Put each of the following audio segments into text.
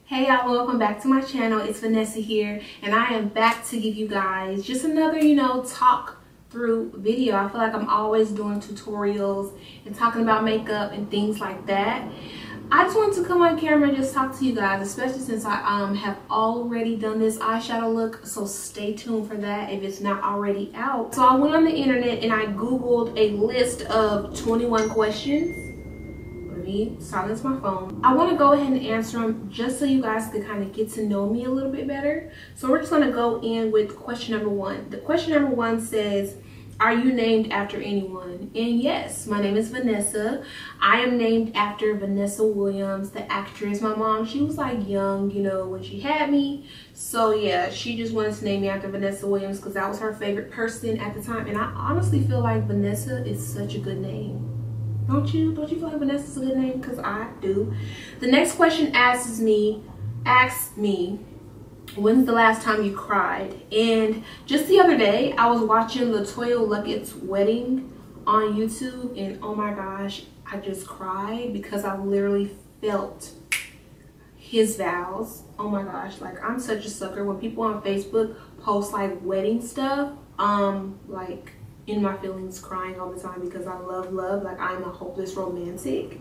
Hey y'all, welcome back to my channel. It's Vanessa here, and I am back to give you guys just another, talk through video. I feel like I'm always doing tutorials and talking about makeup and things like that. I just wanted to come on camera and just talk to you guys, especially since I have already done this eyeshadow look, so stay tuned for that if it's not already out. So I went on the internet and I googled a list of 21 questions. Let me silence my phone. I want to go ahead and answer them just so you guys can kind of get to know me a little bit better. So we're just going to go in with question number one. The question number one says, are you named after anyone? And yes, my name is Vanessa. I am named after Vanessa Williams, the actress. My mom, she was like young, when she had me. So yeah, she just wanted to name me after Vanessa Williams because that was her favorite person at the time. And I honestly feel like Vanessa is such a good name. Don't you feel like Vanessa's a good name? Because I do. The next question asks me, when's the last time you cried? And just the other day, I was watching Latoya Luckett's wedding on YouTube, and oh my gosh, I just cried because I literally felt his vows. Oh my gosh, like I'm such a sucker when people on Facebook post like wedding stuff. Like in my feelings, crying all the time because I love love. Like I'm a hopeless romantic.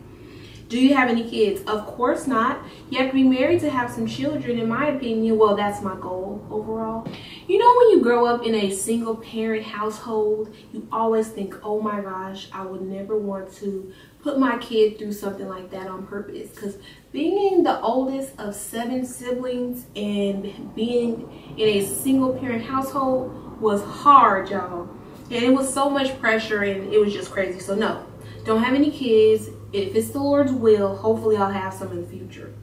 Do you have any kids? Of course not. You have to be married to have some children, in my opinion. Well, that's my goal overall. When you grow up in a single parent household, you always think, oh my gosh, I would never want to put my kid through something like that on purpose. Because being the oldest of 7 siblings and being in a single parent household was hard, y'all. And it was so much pressure and it was just crazy. So no, don't have any kids. If it's the Lord's will, hopefully I'll have some in the future.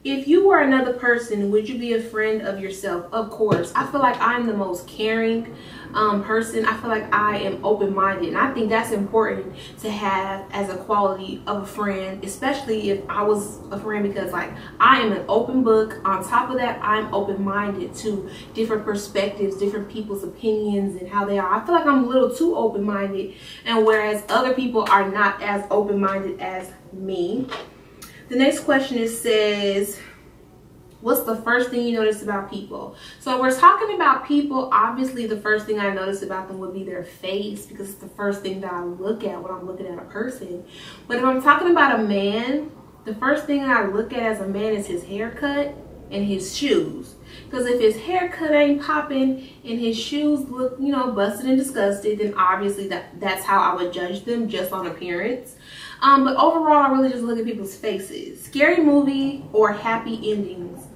If you were another person, would you be a friend of yourself? Of course. I feel like I'm the most caring person. I feel like I am open-minded, and I think that's important to have as a quality of a friend, especially if I was a friend, because like I am an open book. On top of that, I'm open-minded to different perspectives, different people's opinions and how they are. I feel like I'm a little too open-minded, and whereas other people are not as open-minded as me. The next question says, what's the first thing you notice about people? So we're talking about people. Obviously, the first thing I notice about them would be their face, because it's the first thing that I look at when I'm looking at a person. But if I'm talking about a man, the first thing I look at as a man is his haircut and his shoes. Because if his haircut ain't popping and his shoes look, busted and disgusted, then obviously that's how I would judge them, just on appearance. But overall, I really just look at people's faces. Scary movie or happy endings?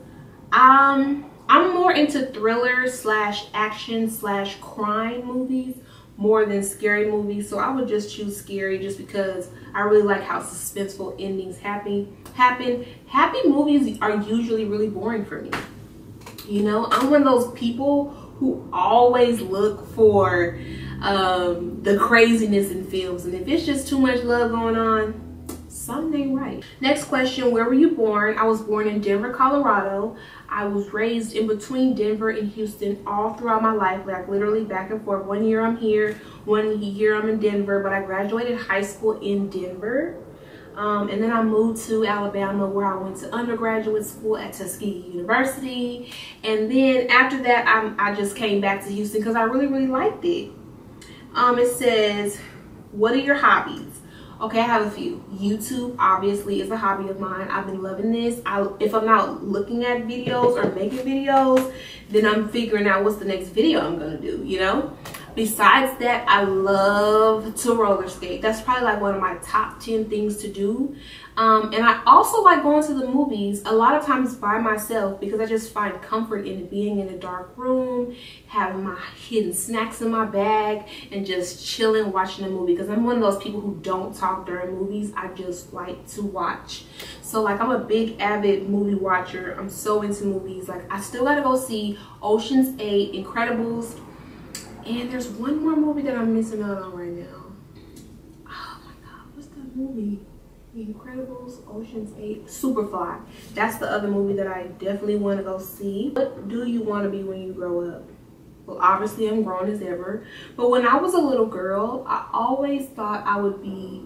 I'm more into thriller / action / crime movies more than scary movies. So I would just choose scary just because I really like how suspenseful endings happen. Happy movies are usually really boring for me. I'm one of those people who always look for the craziness in films, and if it's just too much love going on, something ain't right. Next question, where were you born? I was born in Denver, Colorado. I was raised in between Denver and Houston all throughout my life, like literally back and forth. 1 year I'm here, 1 year I'm in Denver, but I graduated high school in Denver. And then I moved to Alabama, where I went to undergraduate school at Tuskegee University. And then after that, I just came back to Houston because I really, really liked it. It says, what are your hobbies? Okay, I have a few. YouTube obviously is a hobby of mine. I've been loving this. If I'm not looking at videos or making videos, then I'm figuring out what's the next video I'm gonna do, Besides that, I love to roller skate. That's probably like one of my top 10 things to do. And I also like going to the movies a lot of times by myself, because I just find comfort in being in a dark room, having my hidden snacks in my bag, and just chilling watching a movie. Because I'm one of those people who don't talk during movies. I just like to watch. So like I'm a big avid movie watcher. I'm so into movies. Like I still gotta go see Ocean's 8, Incredibles. And there's one more movie that I'm missing out on right now. Oh my God, what's that movie? Incredibles, Ocean's 8, Superfly. That's the other movie that I definitely want to go see. What do you want to be when you grow up? Well, obviously I'm grown as ever. But when I was a little girl, I always thought I would be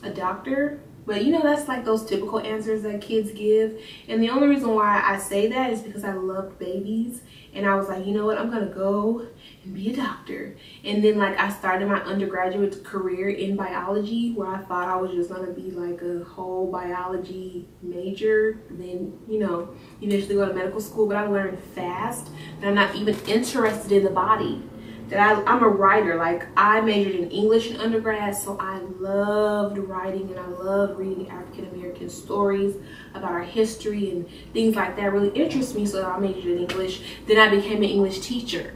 a doctor But you know, that's like those typical answers that kids give. And the only reason why I say that is because I love babies. And I was like, you know what, I'm gonna go and be a doctor. And then like I started my undergraduate career in biology, where I thought I was just gonna be like a whole biology major. Then, you know, eventually go to medical school. But I learned fast that I'm not even interested in the body. That I'm a writer. Like, I majored in English in undergrad, so I loved writing and I loved reading African American stories about our history and things like that really interest me, so I majored in English. Then I became an English teacher.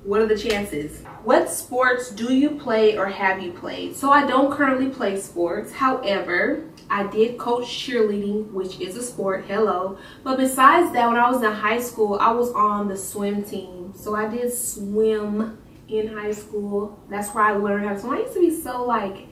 What are the chances? What sports do you play or have you played? So I don't currently play sports. However, I did coach cheerleading, which is a sport, hello. But besides that, when I was in high school, I was on the swim team. So I did swim in high school. That's where I learned how to swim. I used to be so like,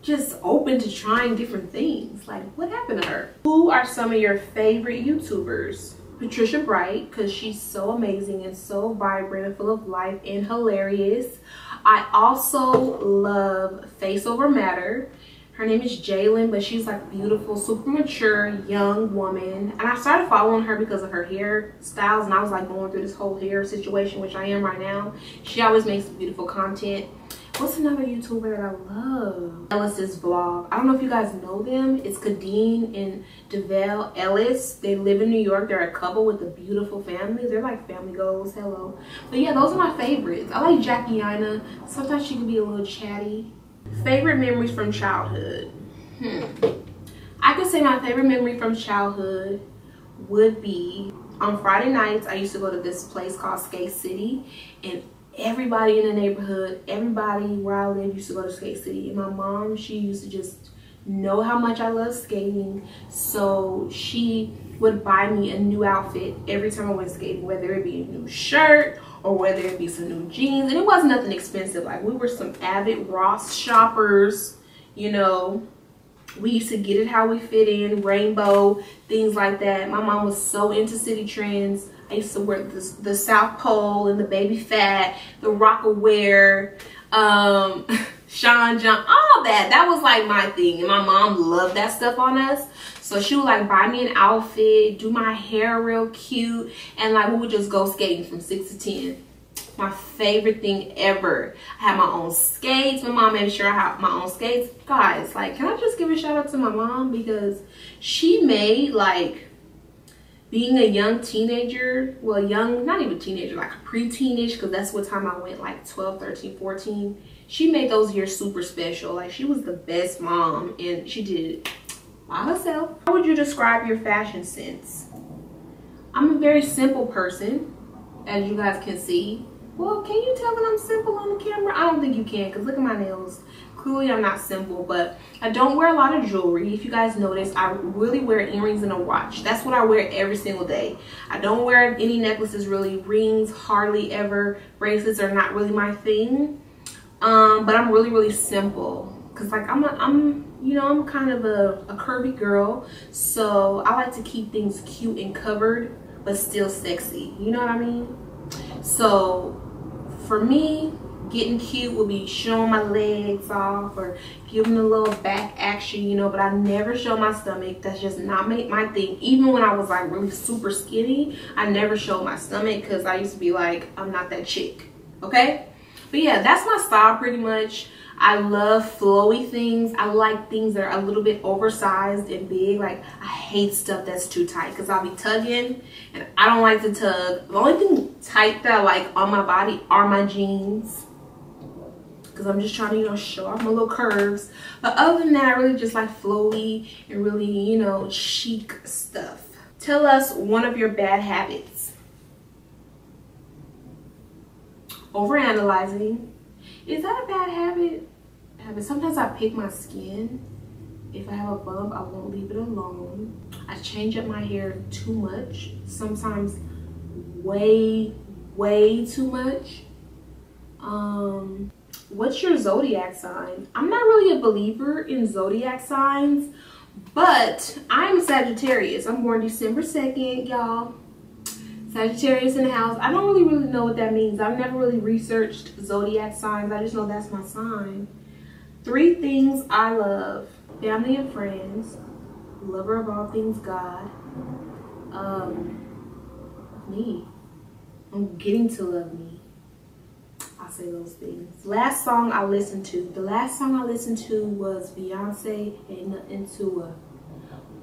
just open to trying different things. Like, what happened to her? Who are some of your favorite YouTubers? Patricia Bright, because she's so amazing and so vibrant and full of life and hilarious. I also love Face Over Matter. Her name is Jalen, but she's like beautiful, super mature, young woman. And I started following her because of her hairstyles, and I was like going through this whole hair situation, which I am right now. She always makes beautiful content. What's another YouTuber that I love? Ellis's vlog. I don't know if you guys know them. It's Kadeen and Devell Ellis. They live in New York. They're a couple with a beautiful family. They're like family goals. Hello. But yeah, those are my favorites. I like Jackie Aina. Sometimes she can be a little chatty. Favorite memories from childhood. I could say my favorite memory from childhood would be on Friday nights. I used to go to this place called Skate City, and everybody in the neighborhood, everybody where I live used to go to Skate City. And my mom, she used to just know how much I love skating, so she would buy me a new outfit every time I went skating, whether it be a new shirt or whether it be some new jeans. And it wasn't nothing expensive. Like, we were some avid Ross shoppers, you know. We used to get it how we fit in, rainbow, things like that. My mom was so into city trends. I used to wear the South Pole and the baby fat, the Rock-A-Wear, Sean John, all that. That was like my thing. And my mom loved that stuff on us. So she would like buy me an outfit, do my hair real cute, and like we would just go skating from 6 to 10. My favorite thing ever. I had my own skates. My mom made sure I had my own skates. Guys, like, can I just give a shout out to my mom, because she made like being a young teenager, well, young, not even teenager, like a pre-teenish, because that's what time I went, like 12, 13, 14. She made those years super special. Like, she was the best mom, and she did it by herself. How would you describe your fashion sense? I'm a very simple person, as you guys can see. Well, can you tell that I'm simple on the camera? I don't think you can, because look at my nails. Clearly I'm not simple, but I don't wear a lot of jewelry. If you guys notice, I really wear earrings and a watch. That's what I wear every single day. I don't wear any necklaces, really. Rings, hardly ever. Bracelets are not really my thing. But I'm really, really simple. Cause like I'm kind of a curvy girl. So I like to keep things cute and covered, but still sexy. You know what I mean? So for me, getting cute will be showing my legs off or giving a little back action, you know, but I never show my stomach. That's just not my thing. Even when I was like really super skinny, I never showed my stomach, because I used to be like, I'm not that chick, okay? But yeah, that's my style pretty much. I love flowy things. I like things that are a little bit oversized and big. Like, I hate stuff that's too tight, because I'll be tugging and I don't like to tug. The only thing tight that I like on my body are my jeans, because I'm just trying to, you know, show off my little curves. But other than that, I really just like flowy and really, you know, chic stuff. Tell us one of your bad habits. Overanalyzing. Is that a bad habit? Sometimes I pick my skin. If I have a bump, I won't leave it alone. I change up my hair too much. Sometimes way too much. What's your zodiac sign? I'm not really a believer in zodiac signs, but I'm a Sagittarius. I'm born December 2nd, y'all. Sagittarius in the house. I don't really know what that means. I've never really researched zodiac signs. I just know that's my sign. 3 things I love. family and friends, lover of all things God, me. I'm getting to love me. I'll say those things. The last song I listened to was Beyonce, Ain't Nothing to a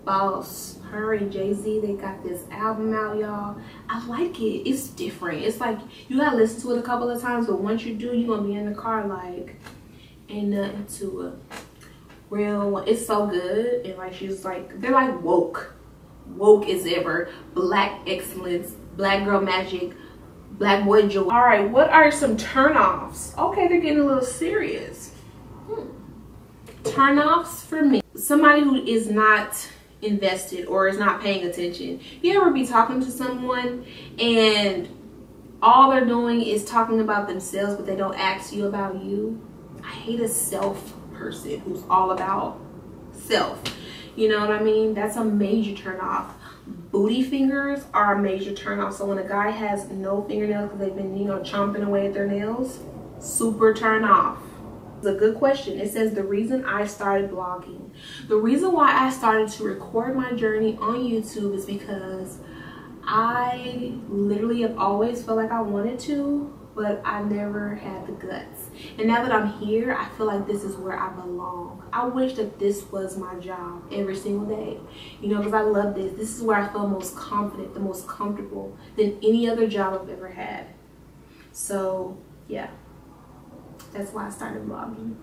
Boss. Her and Jay-Z, they got this album out, y'all. I like it. It's different. It's like you gotta listen to it a couple of times, but once you do, you're gonna be in the car like ain't nothing to a real one. It's so good. And like she's like, they're like woke as ever, black excellence, black girl magic, black boy joy. All right, what are some turn-offs? Okay, they're getting a little serious. Turn-offs for me, somebody who is not invested or is not paying attention. You ever be talking to someone and all they're doing is talking about themselves, but they don't ask you about you? I hate a self person who's all about self. You know what I mean? That's a major turn off. Booty fingers are a major turn off. So when a guy has no fingernails because they've been, you know, chomping away at their nails, super turn off. It's a good question. It says the reason I started blogging. The reason why I started to record my journey on YouTube is because I literally have always felt like I wanted to, but I never had the guts. And now that I'm here, I feel like this is where I belong. I wish that this was my job every single day, you know, because I love this. This is where I feel most confident, the most comfortable than any other job I've ever had. So yeah, that's why I started vlogging.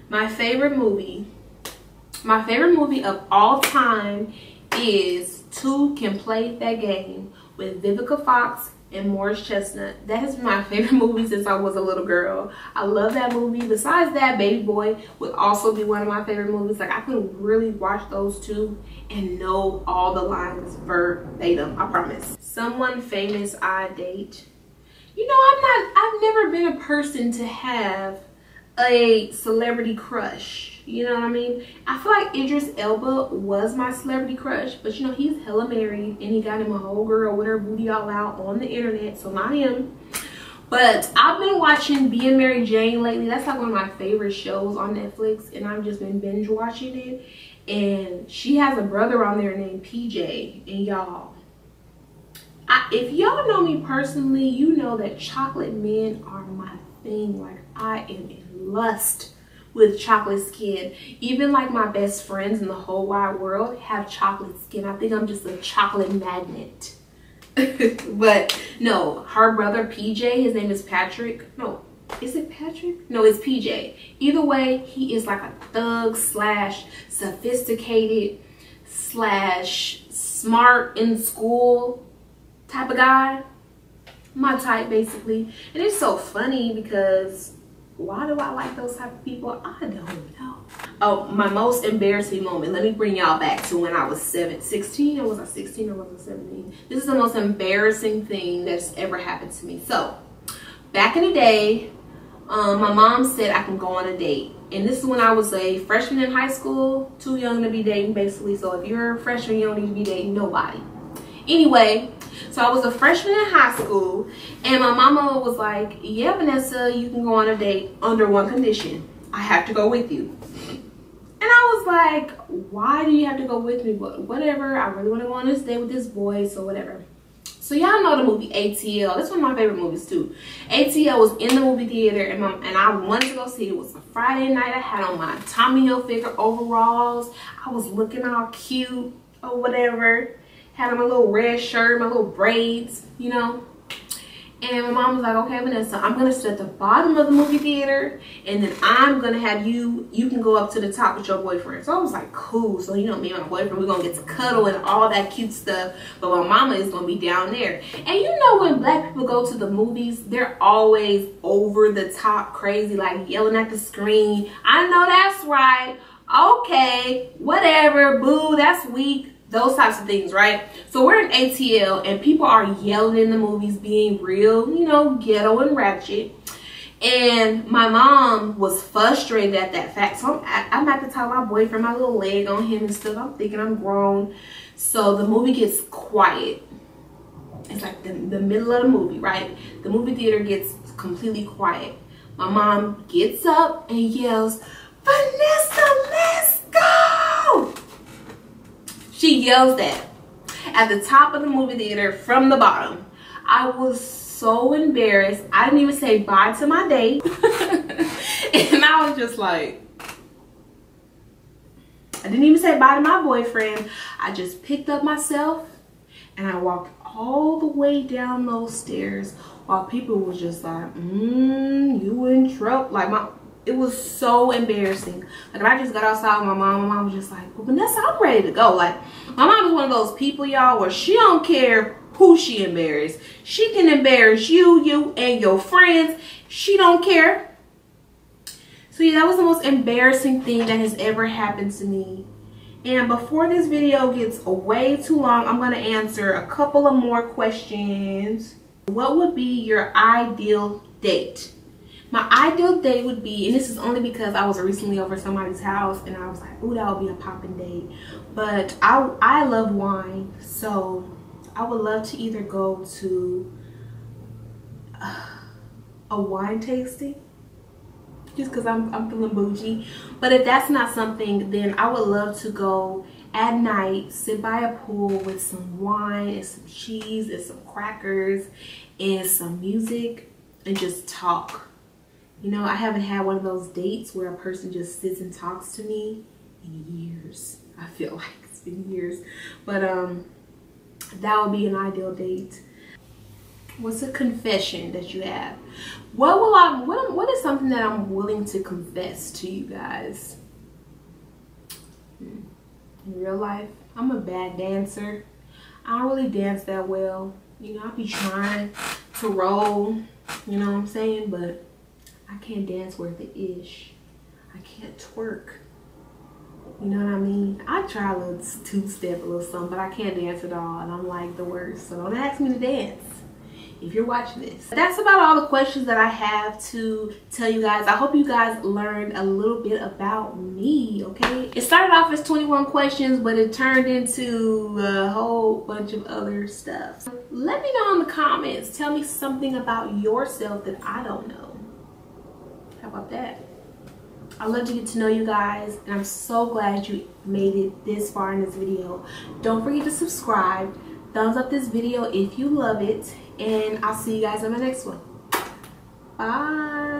My favorite movie of all time is Two Can Play That Game with Vivica Fox and Morris Chestnut. That has been my favorite movie since I was a little girl. I love that movie. Besides that, Baby Boy would also be one of my favorite movies. Like I could really watch those two and know all the lines verbatim, I promise. Someone famous I date. You know, I've never been a person to have a celebrity crush. You know what I mean? I feel like Idris Elba was my celebrity crush, but you know, he's hella married and he got him a whole girl with her booty all out on the internet, so not him. But I've been watching Being Mary Jane lately. That's like one of my favorite shows on Netflix, and I've just been binge watching it. And she has a brother on there named PJ, and y'all, if y'all know me personally, you know that chocolate men are my thing. Like I am in lust with chocolate skin. Even like my best friends in the whole wide world have chocolate skin. I think I'm just a chocolate magnet. But no, her brother PJ, his name is Patrick. No, is it Patrick? No, it's PJ. Either way, he is like a thug slash sophisticated slash smart in school type of guy. My type, basically. And it's so funny because why do I like those type of people? I don't know. Oh, my most embarrassing moment. Let me bring y'all back to when I was 16. Or was I 16 or was I 17? This is the most embarrassing thing that's ever happened to me. So, back in the day, my mom said I can go on a date. And this is when I was a freshman in high school. Too young to be dating, basically. So, if you're a freshman, you don't need to be dating nobody. Anyway, so I was a freshman in high school, and my mama was like, yeah, Vanessa, you can go on a date under one condition. I have to go with you. And I was like, why do you have to go with me? But whatever, I really want to go on this date with this boy, so whatever. So y'all know the movie ATL. That's one of my favorite movies too. ATL was in the movie theater, and I wanted to go see it. It was a Friday night. I had on my Tommy Hilfiger overalls. I was looking all cute or whatever. Had on my little red shirt, my little braids, you know. And my mom was like, okay, Vanessa, I'm going to sit at the bottom of the movie theater, and then I'm going to have you can go up to the top with your boyfriend. So I was like, cool. So, you know, me and my boyfriend, we're going to get to cuddle and all that cute stuff. But my mama is going to be down there. And you know, when black people go to the movies, they're always over the top crazy, like yelling at the screen. I know that's right. Okay, whatever, boo, that's weak. Those types of things, right? So we're in ATL and people are yelling in the movies, being real, you know, ghetto and ratchet. And my mom was frustrated at that fact. So I'm at the top of my boyfriend, my little leg on him and stuff. I'm thinking I'm grown. So the movie gets quiet. It's like the middle of the movie, right? The movie theater gets completely quiet. My mom gets up and yells, Vanessa, let's go! She yells that at the top of the movie theater from the bottom. I was so embarrassed. I didn't even say bye to my date. And I was just like, I didn't even say bye to my boyfriend. I just picked up myself and I walked all the way down those stairs while people was just like, you in trouble. Like, it was so embarrassing. Like, I just got outside with my mom was just like, well, Vanessa, I'm ready to go. Like, my mom is one of those people, y'all, where she don't care who she embarrassed. She can embarrass you and your friends. She don't care. So yeah, that was the most embarrassing thing that has ever happened to me. And before this video gets way too long, I'm going to answer a couple of more questions. What would be your ideal date? My ideal date would be, and this is only because I was recently over somebody's house and I was like, ooh, that would be a popping date. But I love wine, so I would love to either go to a wine tasting, just because I'm feeling bougie. But if that's not something, then I would love to go at night, sit by a pool with some wine and some cheese and some crackers and some music and just talk. You know, I haven't had one of those dates where a person just sits and talks to me in years. I feel like it's been years. But that would be an ideal date. What's a confession that you have? What is something that I'm willing to confess to you guys? In real life, I'm a bad dancer. I don't really dance that well. You know, I be trying to roll, you know what I'm saying? But I can't dance worth the ish. I can't twerk. You know what I mean? I try a little two-step, a little something, but I can't dance at all. And I'm like the worst. So don't ask me to dance if you're watching this. That's about all the questions that I have to tell you guys. I hope you guys learned a little bit about me, okay? It started off as 21 questions, but it turned into a whole bunch of other stuff. Let me know in the comments. Tell me something about yourself that I don't know. How about that? I love to get to know you guys, and I'm so glad you made it this far in this video. Don't forget to subscribe. Thumbs up this video if you love it, and I'll see you guys in my next one. Bye.